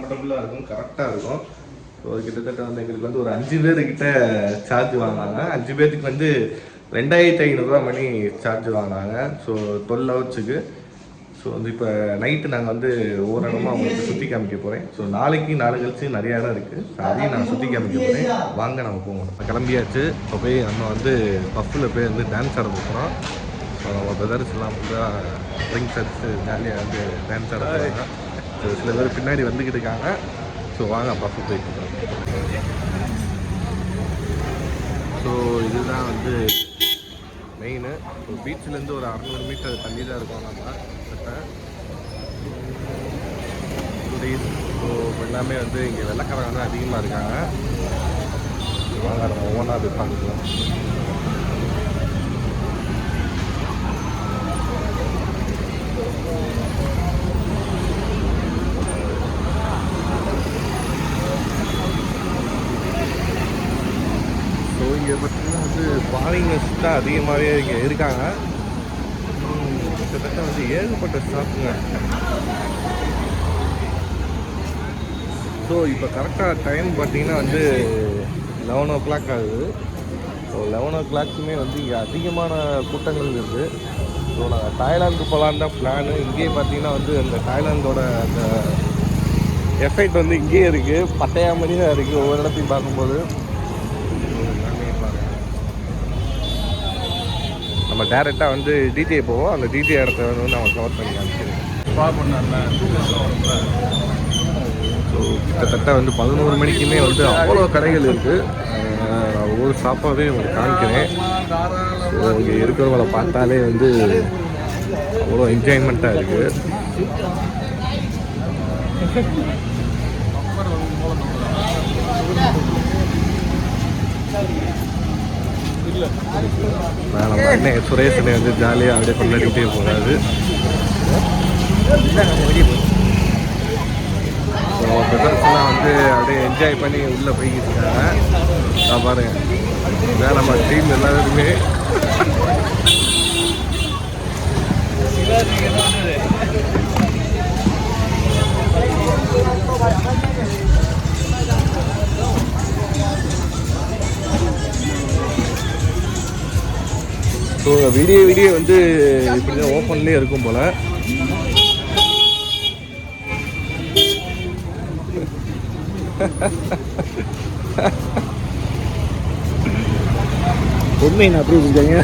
கம்ஃபர்டபுளாக இருக்கும், கரெக்டாக இருக்கும். ஸோ கிட்டத்தட்ட வந்து எங்களுக்கு வந்து ஒரு 5 பேர்கிட்ட சார்ஜ் வாங்கினாங்க. 5 பேர்த்துக்கு வந்து 2500 மணி சார்ஜ் வாங்கினாங்க. ஸோ 12 ஹவர்ஸுக்கு. ஸோ வந்து இப்போ நைட்டு நாங்கள் வந்து ஒவ்வொரு இடமா அவங்களுக்கு சுற்றி காமிக்க போகிறேன். ஸோ நாளைக்கு நாளை கழிச்சு நிறையா இடம் இருக்குது. ஸோ அதையும் நான் சுற்றி காமிக்க போகிறேன். வாங்க நம்ம போவோம். கிளம்பியாச்சு. இப்போ போய் நம்ம வந்து பஃப்பில் போய் வந்து டான்ஸ் ஆட போகிறோம். ஸோ நம்ம பிரதர்ஸ் எல்லாம் ஃபுல்லாக ட்ரிங்க்ஸ் அடிச்சு ஜாலியாக வந்து டான்ஸ் ஆட போகிறாங்க. ஸோ சில பேர் பின்னாடி வந்துக்கிட்டு இருக்காங்க. ஸோ வாங்க பஃப்பு போயிட்டு. ஸோ இதுதான் வந்து மெயின். ஸோ பீச்சிலேருந்து ஒரு 600 மீட்டர் தள்ளி தான் இருக்கோம் நம்ம கிட்ட. ஸோ எல்லாமே வந்து இங்கே வெள்ளைக்காரங்க வந்து அதிகமாக இருக்காங்க. வாங்க நம்ம ஒவ்வொன்றா போய் பார்த்துக்கலாம். ஸோ இங்கே பார்த்தீங்கன்னா வந்து ஃபாரினர்ஸ் தான் அதிகமாகவே இங்கே இருக்காங்க. கிட்டத்தட்ட வந்து ஏகப்பட்ட ஸ்டாஃப்ங்க. ஸோ இப்போ கரெக்டாக டைம் பார்த்தீங்கன்னா வந்து 11 o'clock ஆகுது. ஸோ 11 o'clockமே வந்து இங்கே அதிகமான கூட்டங்கள் இருக்குது. ஸோ நாங்கள் தாய்லாந்து போகலான்னு தான் பிளானு. இங்கேயே பார்த்தீங்கன்னா வந்து அந்த தாய்லாந்தோட அந்த எஃபெக்ட் வந்து இங்கேயே இருக்குது. பட்டையா மாதிரி தான் இருக்குது ஒவ்வொரு இடத்தையும் பார்க்கும்போது. நம்ம டேரெக்டாக வந்து டிஜே போவோம். அந்த டிஜே இடத்த வந்து நம்ம கவர் பண்ணி காமிக்கிறேன். ஸோ கிட்டத்தட்ட வந்து 11 மணிக்குமே வந்து அவ்வளோ கடைகள் இருக்குது. ஒவ்வொரு ஷாப்பாகவே உங்களுக்கு காமிக்கிறேன். ஸோ இங்கே இருக்கிறவங்கள பார்த்தாலே வந்து அவ்வளோ என்ஜாய்மெண்ட்டாக இருக்குது. நம்ம அண்ணன் சுரேஷனை வந்து ஜாலியாக அப்படியே கொண்டாடிக்கிட்டே போகாது. ஸோ பெதர்ஸ்லாம் வந்து அப்படியே என்ஜாய் பண்ணி உள்ளே போய்கிட்டு இருக்காங்க. பாருங்க, இதான் நம்ம டீம் எல்லாருமே. ஸோ வீடியோ வந்து இப்படி தான் ஓப்பன்லேயே இருக்கும் போல். உண்மை என்ன அப்படி இருக்காங்க.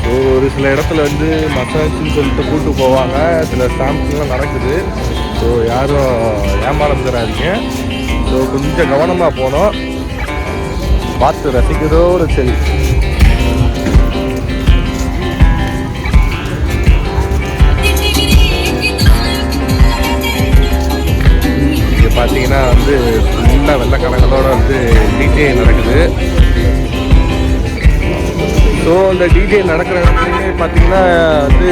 ஸோ ஒரு சில இடத்துல வந்து மசாஜ்னு சொல்லிட்டு கூப்பிட்டு போவாங்க. சில ஸ்டாம்ப்ஸ்லாம் நடக்குது. ஸோ யாரும் ஏமாறந்துடாதீங்க. ஸோ கொஞ்சம் கவனமாக போனோம். பார்த்து ரசிக்கிறதோடு சரி. இங்கே பார்த்தீங்கன்னா வந்து ஃபுல்லாக வெள்ளைக்காரங்களோட வந்து டிஜே நடக்குது. ஸோ இந்த டிஜே நடக்கிற இடத்துலையுமே பார்த்தீங்கன்னா வந்து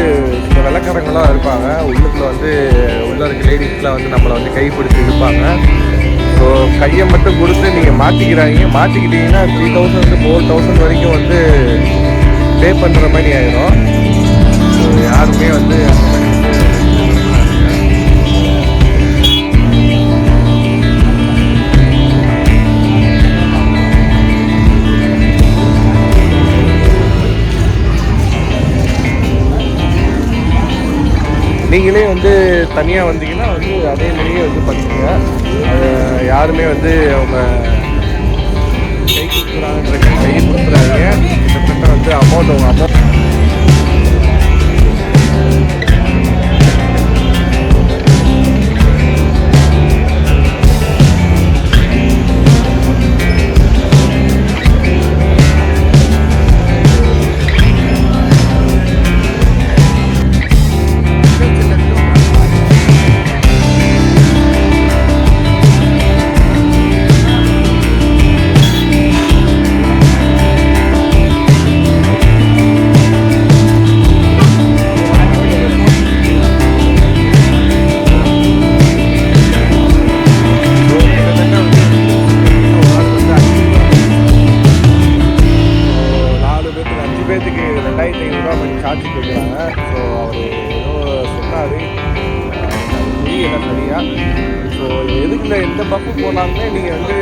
இந்த வெள்ளைக்காரங்களாம் இருப்பாங்க. உள்ளுக்குள்ள வந்து உள்ள இருக்க லேடிஸ்லாம் வந்து நம்மளை வந்து கைப்பிடிச்சி இருப்பாங்க. ஸோ கையை மட்டும் கொடுத்து நீங்கள் மாற்றிக்கிட்டீங்கன்னா 3000 to 4000 வரைக்கும் வந்து பே பண்ணுற மாதிரி ஆயிடும். ஸோ யாருமே வந்து நீங்களே வந்து தனியாக வந்தீங்கன்னா வந்து அதே மாதிரியே வந்து பண்ணுங்க. யாருமே வந்து அவங்க கை கொடுக்குறாங்கன்ற கையை கொடுக்குறாங்க. கிட்டத்தட்ட வந்து அமௌண்ட் 2500 மணி சார்ஜ் கேட்குறாங்க. ஸோ அவர் ஏதோ சொன்னார், அது புரியலை சரியாக. ஸோ எதுக்குள்ள எந்த பஃபு போனாலுமே நீங்கள் வந்து